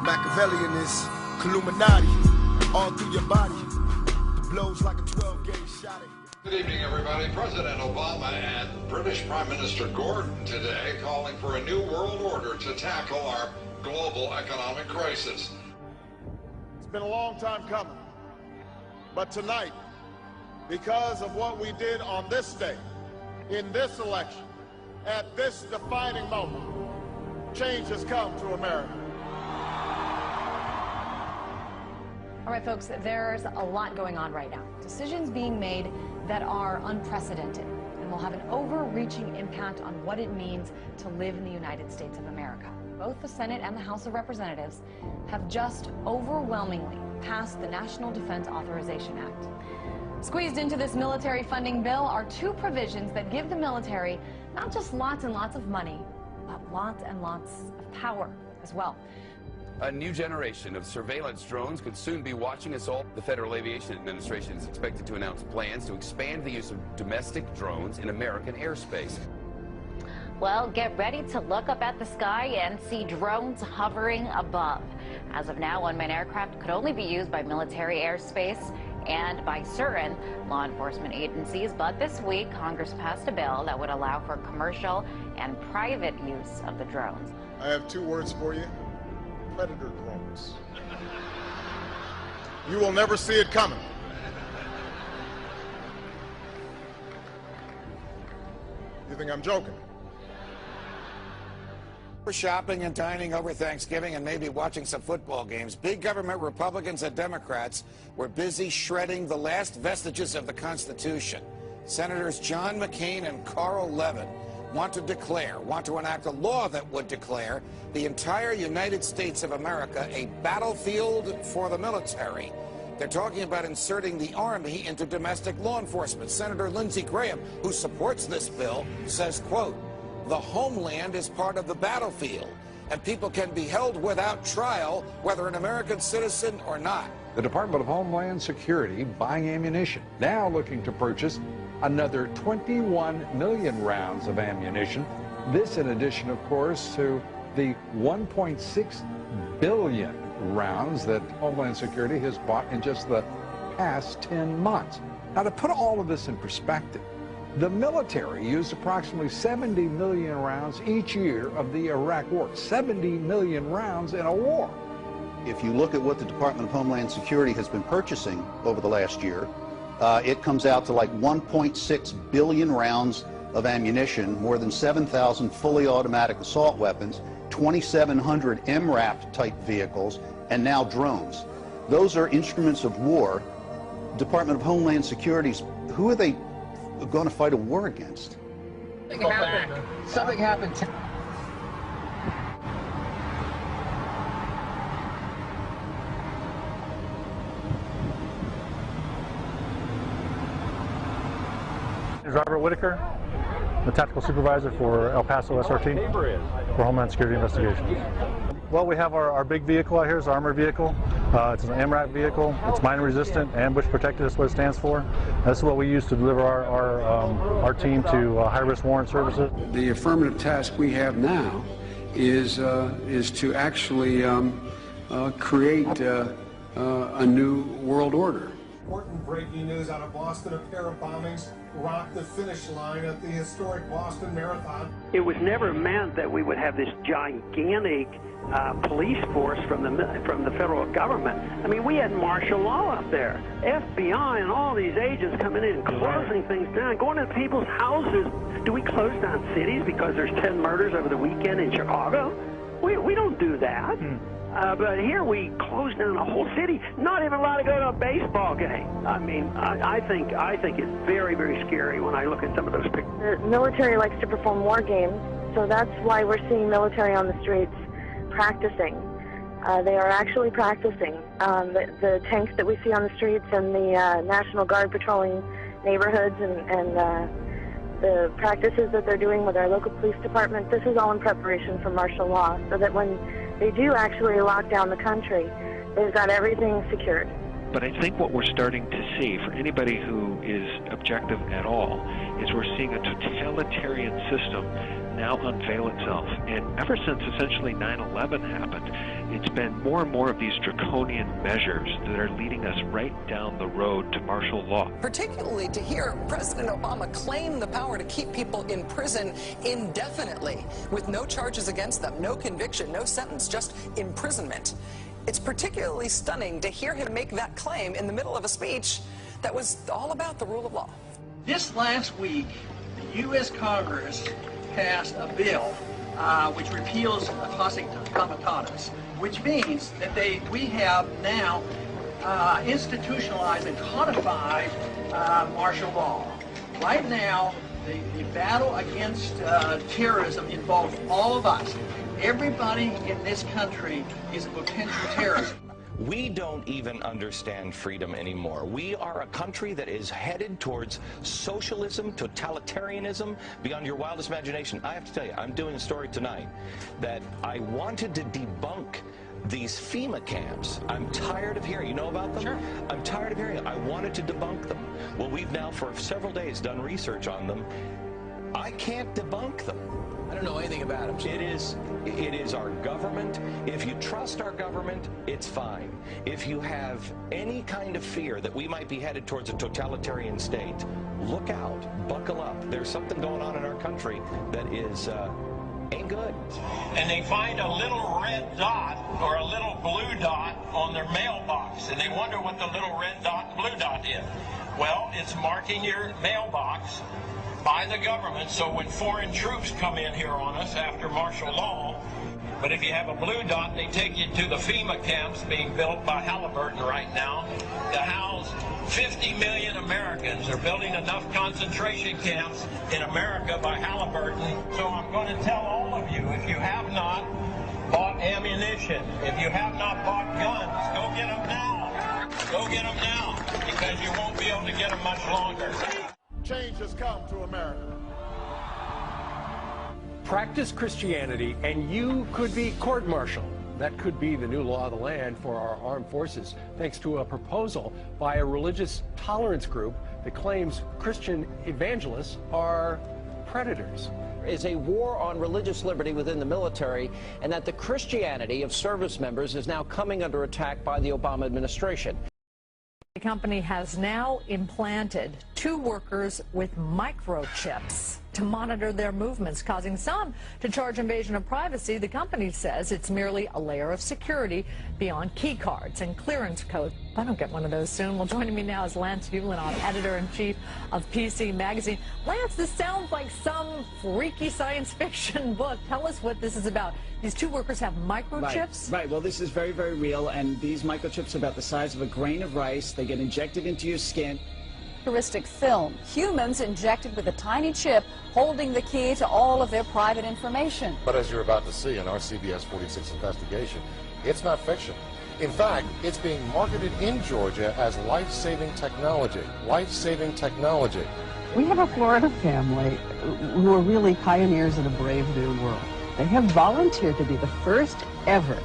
Machiavellian is Killuminati, all through your body. The blows like a 12-gauge shot. Good evening, everybody. President Obama and British Prime Minister Gordon today calling for a new world order to tackle our global economic crisis. It's been a long time coming, but tonight, because of what we did on this day, in this election, at this defining moment, change has come to America. All right, folks, there's a lot going on right now. Decisions being made that are unprecedented and will have an overreaching impact on what it means to live in the United States of America. Both the Senate and the House of Representatives have just overwhelmingly passed the National Defense Authorization Act. Squeezed into this military funding bill are two provisions that give the military not just lots and lots of money, but lots and lots of power as well. A new generation of surveillance drones could soon be watching us all. The Federal Aviation Administration is expected to announce plans to expand the use of domestic drones in American airspace. Well, get ready to look up at the sky and see drones hovering above. As of now, unmanned aircraft could only be used by military airspace and by certain law enforcement agencies. But this week, Congress passed a bill that would allow for commercial and private use of the drones. I have two words for you. Predator drones. You will never see it coming. You think I'm joking? We're shopping and dining over Thanksgiving and maybe watching some football games. Big government Republicans and Democrats were busy shredding the last vestiges of the Constitution. Senators John McCain and Carl Levin want to enact a law that would declare the entire United States of America a battlefield for the military. They're talking about inserting the Army into domestic law enforcement. Senator Lindsey Graham, who supports this bill, says, quote, "The homeland is part of the battlefield, and people can be held without trial, whether an American citizen or not." The Department of Homeland Security buying ammunition, now looking to purchase another 21 million rounds of ammunition. This in addition, of course, to the 1.6 billion rounds that Homeland Security has bought in just the past 10 months. Now, to put all of this in perspective, the military used approximately 70 million rounds each year of the Iraq War. 70 million rounds in a war. If you look at what the Department of Homeland Security has been purchasing over the last year, it comes out to like 1.6 billion rounds of ammunition, more than 7,000 fully automatic assault weapons, 2,700 MRAP type vehicles, and now drones. Those are instruments of war. Department of Homeland Security's, who are they going to fight a war against? Something happened. Robert Whitaker, the tactical supervisor for El Paso SRT for Homeland Security Investigations. Well, we have our big vehicle out here. It's an armored vehicle. It's an MRAP vehicle. It's mine resistant, ambush protected. That's what it stands for. That's what we use to deliver our team to high-risk warrant services. The affirmative task we have now is to actually create a new world order. Important breaking news out of Boston. A pair of bombings rocked the finish line at the historic Boston Marathon. It was never meant that we would have this gigantic police force from the federal government. I mean, we had martial law up there, FBI and all these agents coming in, closing things down, going to people's houses. Do we close down cities because there's 10 murders over the weekend in Chicago? We don't do that. But here we close down a whole city, not even allowed to go to a baseball game. I mean, I think it's very, very scary when I look at some of those pictures. The military likes to perform war games, so that's why we're seeing military on the streets practicing. They are actually practicing. The tanks that we see on the streets and the National Guard patrolling neighborhoods and the practices that they're doing with our local police department, this is all in preparation for martial law, so that when they do actually lock down the country, they've got everything secured. But I think what we're starting to see, for anybody who is objective at all, is we're seeing a totalitarian system now unveil itself. And ever since essentially 9/11 happened, it's been more and more of these draconian measures that are leading us right down the road to martial law. Particularly to hear President Obama claim the power to keep people in prison indefinitely with no charges against them, no conviction, no sentence, just imprisonment. It's particularly stunning to hear him make that claim in the middle of a speech that was all about the rule of law. This last week, the U.S. Congress passed a bill which repeals classic comitatus, which means that we have now institutionalized and codified martial law. Right now, the battle against terrorism involves all of us. Everybody in this country is a potential terrorist. We don't even understand freedom anymore. We are a country that is headed towards socialism, totalitarianism, beyond your wildest imagination. I have to tell you, I'm doing a story tonight that I wanted to debunk these FEMA camps. I'm tired of hearing. You know about them? Sure. I'm tired of hearing it. I wanted to debunk them. Well, we've now for several days done research on them. I can't debunk them. I don't know anything about them. It is our government. If you trust our government, it's fine. If you have any kind of fear that we might be headed towards a totalitarian state, look out, buckle up. There's something going on in our country that is ain't good. And they find a little red dot or a little blue dot on their mailbox, and they wonder what the little red dot and blue dot is. Well, it's marking your mailbox by the government, so when foreign troops come in here on us after martial law, but if you have a blue dot, they take you to the FEMA camps being built by Halliburton right now to house 50 million Americans. They're building enough concentration camps in America by Halliburton. So I'm going to tell all of you, if you have not bought ammunition, if you have not bought guns, go get them now. Go get them now, because you won't be able to get them much longer. Change has come to America. Practice Christianity and you could be court-martialed. That could be the new law of the land for our armed forces, thanks to a proposal by a religious tolerance group that claims Christian evangelists are predators. Is a war on religious liberty within the military, and that the Christianity of service members is now coming under attack by the Obama administration. The company has now implanted 2 workers with microchips to monitor their movements, causing some to charge invasion of privacy. The company says it's merely a layer of security beyond key cards and clearance codes. I don't get one of those soon. Well, joining me now is Lance Ulinoff, editor-in-chief of PC Magazine. Lance, this sounds like some freaky science fiction book. Tell us what this is about. These 2 workers have microchips? Right. Well, this is very, very real, and these microchips are about the size of a grain of rice. They get injected into your skin. Futuristic film. Humans injected with a tiny chip holding the key to all of their private information. But as you're about to see in our CBS 46 investigation, it's not fiction. In fact, it's being marketed in Georgia as life-saving technology. Life-saving technology. We have a Florida family who are really pioneers in a brave new world. They have volunteered to be the first ever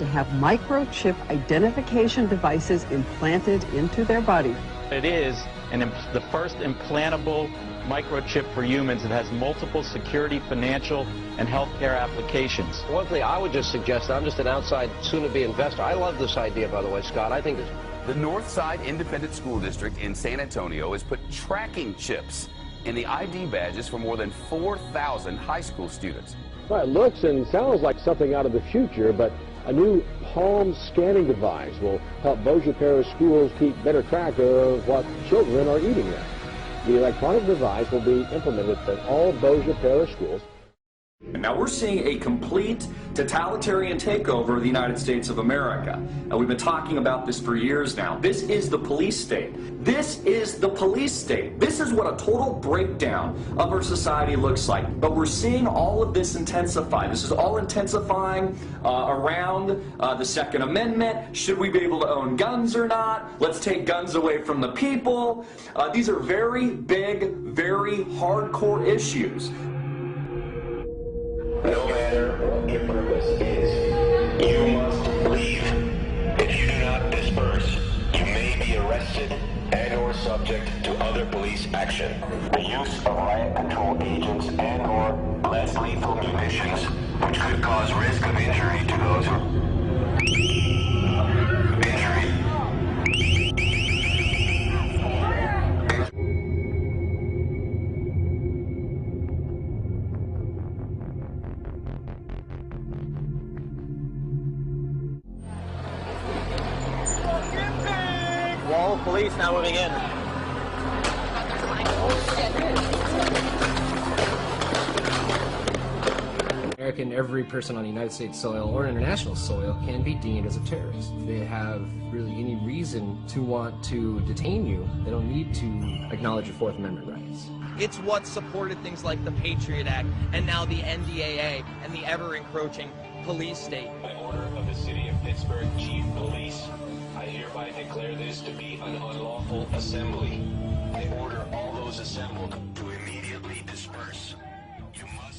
to have microchip identification devices implanted into their body. It is the first implantable microchip for humans that has multiple security, financial, and healthcare applications. One thing I would just suggest, I'm just an outside soon-to-be investor. I love this idea, by the way, Scott. I think the Northside Independent School District in San Antonio has put tracking chips in the ID badges for more than 4,000 high school students. Well, it looks and sounds like something out of the future, but a new palm scanning device will help Bossier Parish schools keep better track of what children are eating there. The electronic device will be implemented at all Bossier Parish schools. Now we're seeing a complete totalitarian takeover of the United States of America. And we've been talking about this for years now. This is the police state. This is the police state. This is what a total breakdown of our society looks like. But we're seeing all of this intensify. This is all intensifying around the Second Amendment. Should we be able to own guns or not? Let's take guns away from the people. These are very big, very hardcore issues. No matter what your purpose is, you must leave. If you do not disperse, you may subject to other police action. The use of riot control agents and/or less lethal munitions, which could cause risk of injury to those who Wall of police now moving in. American, every person on United States soil or international soil can be deemed as a terrorist. If they have really any reason to want to detain you, they don't need to acknowledge your Fourth Amendment rights. It's what supported things like the Patriot Act and now the NDAA and the ever-encroaching police state. By order of the City of Pittsburgh Chief Police, I hereby declare this to be an unlawful assembly. I order all those assembled to immediately disperse. You must